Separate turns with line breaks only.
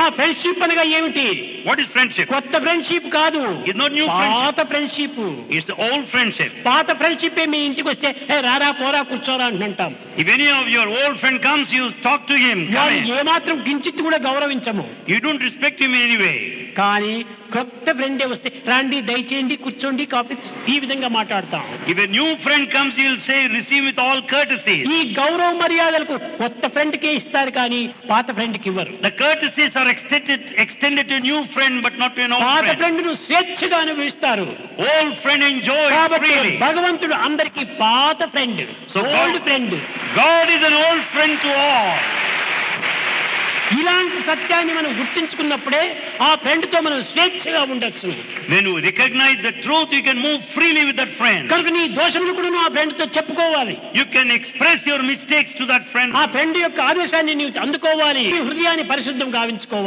ఆ ఫ్రెండ్షిప్ అనగా ఏమిటి?
What is friendship?
కొత్త ఫ్రెండ్షిప్ కాదు,
It's not new friendship.
పాత friendship.
It's the old friendship.
పాత ఫ్రెండ్షిప్ మీ ఇంటికి వస్తే "ఏ రారా పోరా కూర్చోరా" అంటాం.
If any of your old friend comes, you talk to him. Come
వారు
in.
ఏమాత్రం కించిత్ కూడా గౌరవించము.
You don't respect him in any way.
కానీ కొత్త ఫ్రెండే వస్తే రండి దయచేయండి కూర్చోండి కాఫీ ఈ విధంగా మాట్లాడతాం.
If a new friend comes, he will say, receive with all courtesies.
ఈ గౌరవ మర్యాదలకు కొత్త ఫ్రెండ్ కే ఇస్తారు కానీ పాత ఫ్రెండ్ కి ఇవ్వరు.
The courtesies are extended to a new friend, but not to an old
పాత
friend.
ఫ్రెండ్ ను స్వేచ్ఛగా అనుభవిస్తారు.
Old friend enjoys
కాబట్టి
freely.
భగవంతుడు అందరికి పాత friend,
So
old friend.
God is an old friend to all.
ఇలాంటి సత్యాన్ని మనం గుర్తించుకున్నప్పుడే ఆ ఫ్రెండ్ తో మనం స్వేచ్ఛగా ఉండొచ్చు.
When you recognize the truth, you can move freely with that friend.
కనుక నీ దోషములు కూడా నువ్వు ఆ ఫ్రెండ్ తో చెప్పుకోవాలి.
You can express your mistakes to that friend.
ఆ ఫ్రెండ్ యొక్క ఆదేశాన్ని నీవు అందుకోవాలి. నీ హృదయాన్ని పరిశుద్ధం గావించుకోవాలి.